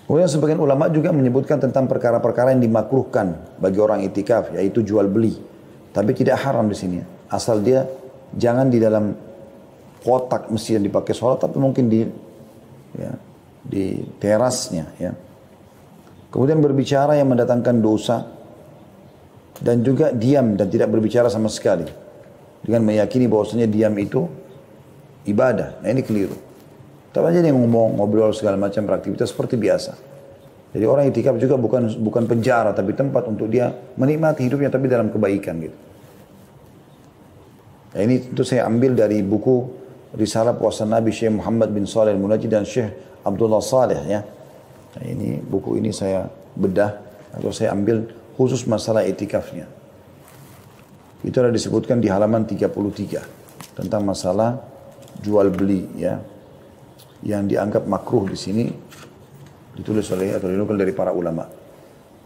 Kemudian sebagian ulama juga menyebutkan tentang perkara-perkara yang dimakruhkan bagi orang itikaf, yaitu jual beli. Tapi tidak haram di sini. Asal dia jangan di dalam kotak masjid yang dipakai sholat, tapi mungkin di terasnya. Ya. Kemudian berbicara yang mendatangkan dosa, dan juga diam dan tidak berbicara sama sekali. Dengan meyakini bahwasanya diam itu ibadah. Nah ini keliru. Tetap aja dia ngomong, ngobrol segala macam beraktivitas seperti biasa. Jadi orang itikaf juga bukan penjara, tapi tempat untuk dia menikmati hidupnya tapi dalam kebaikan gitu. Nah ini tentu saya ambil dari buku Risalah Puasa Nabi Syekh Muhammad bin Shalih Al-Munajjid dan Syekh Abdullah Saleh ya. Nah ini buku ini saya bedah atau saya ambil khusus masalah itikafnya. Itu ada disebutkan di halaman 33 tentang masalah jual beli ya. Yang dianggap makruh di sini ditulis oleh atau dinukil dari para ulama.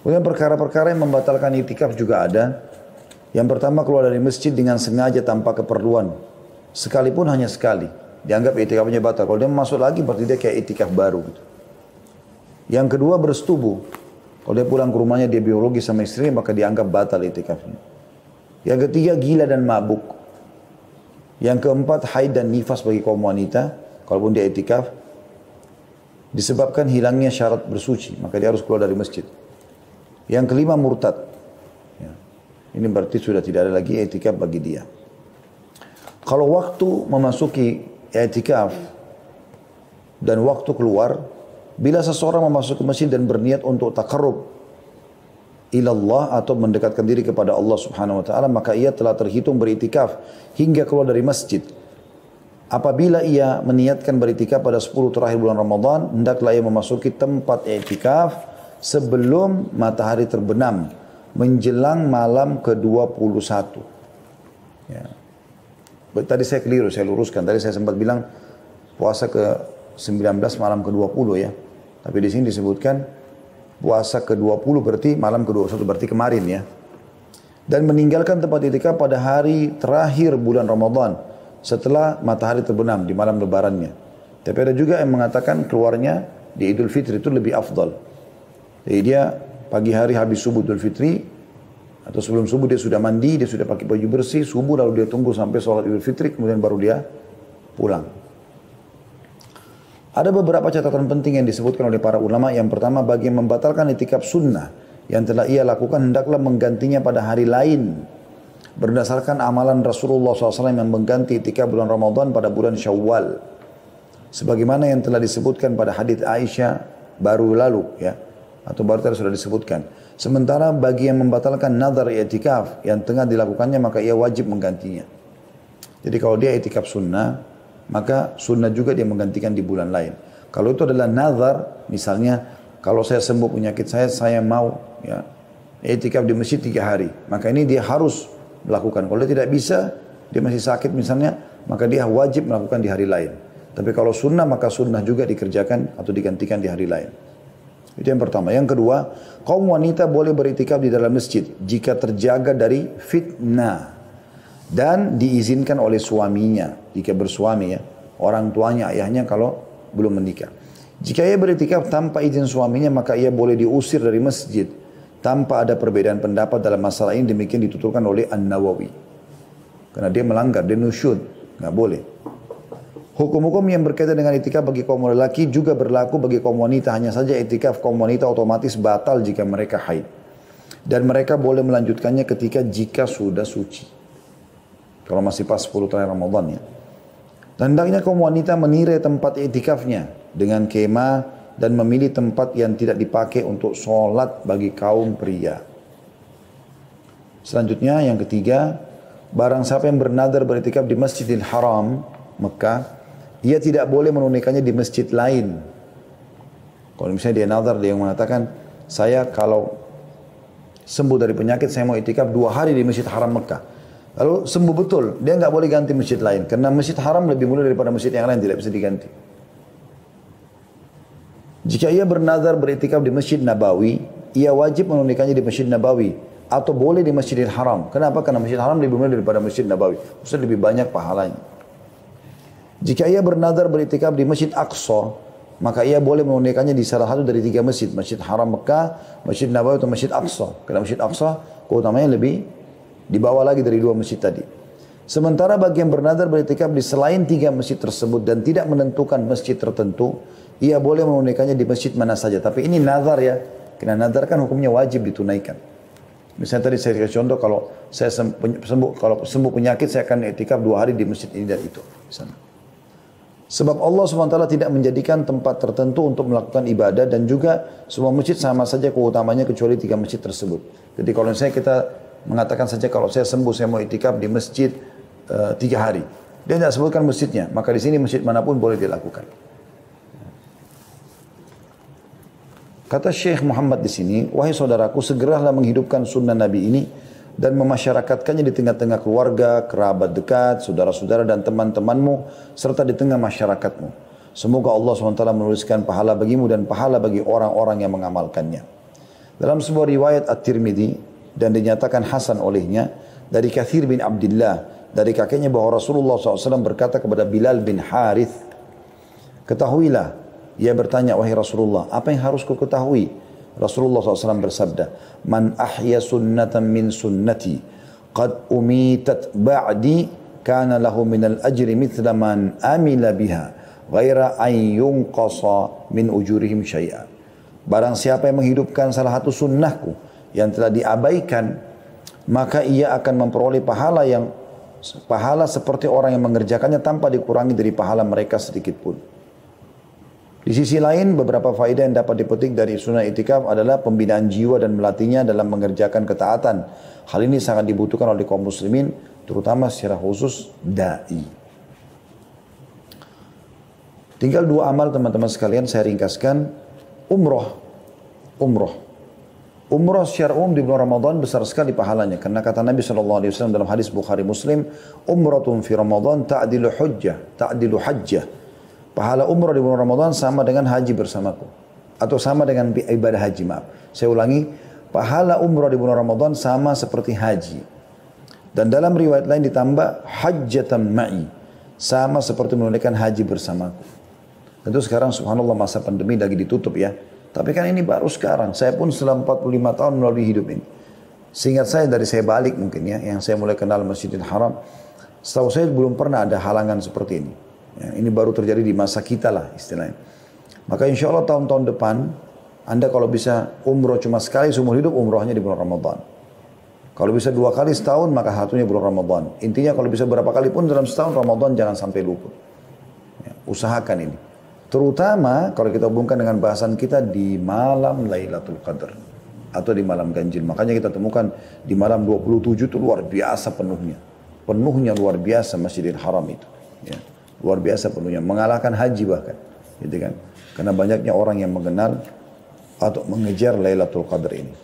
Kemudian perkara-perkara yang membatalkan itikaf juga ada. Yang pertama keluar dari masjid dengan sengaja tanpa keperluan. Sekalipun hanya sekali. Dianggap itikafnya batal. Kalau dia masuk lagi berarti dia kayak itikaf baru. Gitu. Yang kedua bersetubuh. Kalau dia pulang ke rumahnya dia biologi sama istrinya maka dianggap batal itikafnya. Yang ketiga gila dan mabuk. Yang keempat haid dan nifas bagi kaum wanita. Kalaupun dia itikaf, disebabkan hilangnya syarat bersuci, maka dia harus keluar dari masjid. Yang kelima murtad. Ya. Ini berarti sudah tidak ada lagi itikaf bagi dia. Kalau waktu memasuki itikaf dan waktu keluar, bila seseorang memasuki masjid dan berniat untuk takarrub ilallah atau mendekatkan diri kepada Allah Subhanahu wa taala, maka ia telah terhitung beritikaf hingga keluar dari masjid. Apabila ia meniatkan beritikaf pada 10 terakhir bulan Ramadan, hendaklah ia memasuki tempat i'tikaf sebelum matahari terbenam, menjelang malam ke-21. Ya. Tadi saya keliru, saya luruskan. Tadi saya sempat bilang puasa ke-19 malam ke-20 ya. Tapi di sini disebutkan puasa ke-20 berarti malam ke-21, berarti kemarin ya. Dan meninggalkan tempat i'tikaf pada hari terakhir bulan Ramadan, setelah matahari terbenam di malam lebarannya. Tapi ada juga yang mengatakan keluarnya di Idul Fitri itu lebih afdal. Jadi dia pagi hari habis subuh Idul Fitri, atau sebelum subuh dia sudah mandi, dia sudah pakai baju bersih, subuh lalu dia tunggu sampai sholat Idul Fitri, kemudian baru dia pulang. Ada beberapa catatan penting yang disebutkan oleh para ulama. Yang pertama, bagi yang membatalkan itikaf sunnah yang telah ia lakukan, hendaklah menggantinya pada hari lain. Berdasarkan amalan Rasulullah SAW yang mengganti itikaf bulan Ramadan pada bulan Syawal. Sebagaimana yang telah disebutkan pada hadits Aisyah baru lalu ya. Atau baru tadi sudah disebutkan. Sementara bagi yang membatalkan nazar itikaf yang tengah dilakukannya maka ia wajib menggantinya. Jadi kalau dia itikaf sunnah, maka sunnah juga dia menggantikan di bulan lain. Kalau itu adalah nazar, misalnya kalau saya sembuh penyakit saya mau ya itikaf di masjid 3 hari. Maka ini dia harus melakukan. Kalau dia tidak bisa, dia masih sakit misalnya, maka dia wajib melakukan di hari lain. Tapi kalau sunnah, maka sunnah juga dikerjakan atau digantikan di hari lain. Itu yang pertama. Yang kedua, kaum wanita boleh beritikaf di dalam masjid jika terjaga dari fitnah dan diizinkan oleh suaminya jika bersuami ya, orang tuanya, ayahnya kalau belum menikah. Jika ia beritikaf tanpa izin suaminya, maka ia boleh diusir dari masjid tanpa ada perbedaan pendapat dalam masalah ini. Demikian dituturkan oleh An-Nawawi. Karena dia melanggar, dia nusyud, nggak boleh. Hukum-hukum yang berkaitan dengan itikaf bagi kaum lelaki juga berlaku bagi kaum wanita. Hanya saja itikaf kaum wanita otomatis batal jika mereka haid. Dan mereka boleh melanjutkannya jika sudah suci. Kalau masih pas 10 terakhir Ramadan ya. Dan hendaknya kaum wanita menirai tempat itikafnya dengan kemah dan memilih tempat yang tidak dipakai untuk sholat bagi kaum pria. Selanjutnya yang ketiga, barang siapa yang bernadar beritikaf di Masjidil Haram, Mekah, ia tidak boleh menunaikannya di masjid lain. Kalau misalnya dia nadar, dia mengatakan, saya kalau sembuh dari penyakit, saya mau itikaf 2 hari di Masjid Haram Mekah. Lalu sembuh betul, dia nggak boleh ganti masjid lain. Karena Masjid Haram lebih mulia daripada masjid yang lain, tidak bisa diganti. Jika ia bernazar beritikaf di Masjid Nabawi, ia wajib menunaikannya di Masjid Nabawi atau boleh di Masjidil Haram. Kenapa? Karena Masjid Haram lebih mulia daripada Masjid Nabawi. Maksudnya lebih banyak pahalanya. Jika ia bernazar beritikaf di Masjid Aqsa, maka ia boleh menunaikannya di salah satu dari 3 masjid. Masjid Haram Mekah, Masjid Nabawi atau Masjid Aqsa. Karena Masjid Aqsa keutamanya lebih di bawah lagi dari 2 masjid tadi. Sementara bagi yang bernadar beriktikaf di selain 3 masjid tersebut dan tidak menentukan masjid tertentu, ia boleh menunaikannya di masjid mana saja. Tapi ini nazar ya. Karena nazar kan hukumnya wajib ditunaikan. Misalnya tadi saya kasih contoh, kalau saya sembuh penyakit, saya akan iktikaf 2 hari di masjid ini dan itu. Misalnya. Sebab Allah SWT tidak menjadikan tempat tertentu untuk melakukan ibadah dan juga semua masjid sama saja keutamanya kecuali 3 masjid tersebut. Jadi kalau misalnya kita mengatakan saja kalau saya sembuh, saya mau iktikaf di masjid 3 hari. Dia tidak sebutkan masjidnya, maka di sini masjid manapun boleh dilakukan. Kata Syekh Muhammad di sini, wahai saudaraku, segeralah menghidupkan sunnah Nabi ini dan memasyarakatkannya di tengah-tengah keluarga, kerabat dekat, saudara-saudara dan teman-temanmu, serta di tengah masyarakatmu. Semoga Allah SWT menuliskan pahala bagimu dan pahala bagi orang-orang yang mengamalkannya. Dalam sebuah riwayat At-Tirmidzi dan dinyatakan hasan olehnya dari Kathir bin Abdullah, dari kakeknya bahwa Rasulullah SAW berkata kepada Bilal bin Harith, ketahuilah, ia bertanya, wahai Rasulullah, apa yang harus ku ketahui? Rasulullah SAW bersabda, man ahya sunnatan min sunnati, qad umitat ba'di, kana lahu minal ajri mithla man amila biha, ghaira an yunqasa min ujurihim syai'a. Barang siapa yang menghidupkan salah satu sunnahku yang telah diabaikan, maka ia akan memperoleh pahala seperti orang yang mengerjakannya tanpa dikurangi dari pahala mereka sedikit pun. Di sisi lain, beberapa faedah yang dapat dipetik dari sunnah iktikaf adalah pembinaan jiwa dan melatihnya dalam mengerjakan ketaatan. Hal ini sangat dibutuhkan oleh kaum muslimin, terutama secara khusus da'i. Tinggal 2 amal teman-teman sekalian saya ringkaskan. Umroh secara umum di bulan Ramadan besar sekali pahalanya. Karena kata Nabi SAW dalam hadis Bukhari Muslim, umratun fi Ramadan ta'dilu hajjah. Pahala umrah di bulan Ramadan sama dengan haji bersamaku. Atau sama dengan ibadah haji, maaf. Saya ulangi, pahala umrah di bulan Ramadan sama seperti haji. Dan dalam riwayat lain ditambah hajjatan ma'i. Sama seperti menunaikan haji bersamaku. Tentu sekarang subhanallah masa pandemi lagi ditutup ya. Tapi kan ini baru sekarang. Saya pun setelah 45 tahun melalui hidup ini. Seingat saya dari saya balik mungkin ya. Yang saya mulai kenal Masjidil Haram. Setahu saya belum pernah ada halangan seperti ini. Ya, ini baru terjadi di masa kita lah istilahnya. Maka insya Allah tahun-tahun depan, Anda kalau bisa umroh cuma sekali seumur hidup, umrohnya di bulan Ramadan. Kalau bisa 2 kali setahun, maka satunya bulan Ramadan. Intinya kalau bisa berapa kali pun dalam setahun Ramadan jangan sampai luput. Ya, usahakan ini. Terutama kalau kita hubungkan dengan bahasan kita di malam Lailatul Qadar. Atau di malam ganjil. Makanya kita temukan di malam 27 itu luar biasa penuhnya. Penuhnya luar biasa Masjidil Haram itu. Ya. Luar biasa penuhnya, mengalahkan haji bahkan, gitu kan? Karena banyaknya orang yang mengenal atau mengejar Lailatul Qadar ini.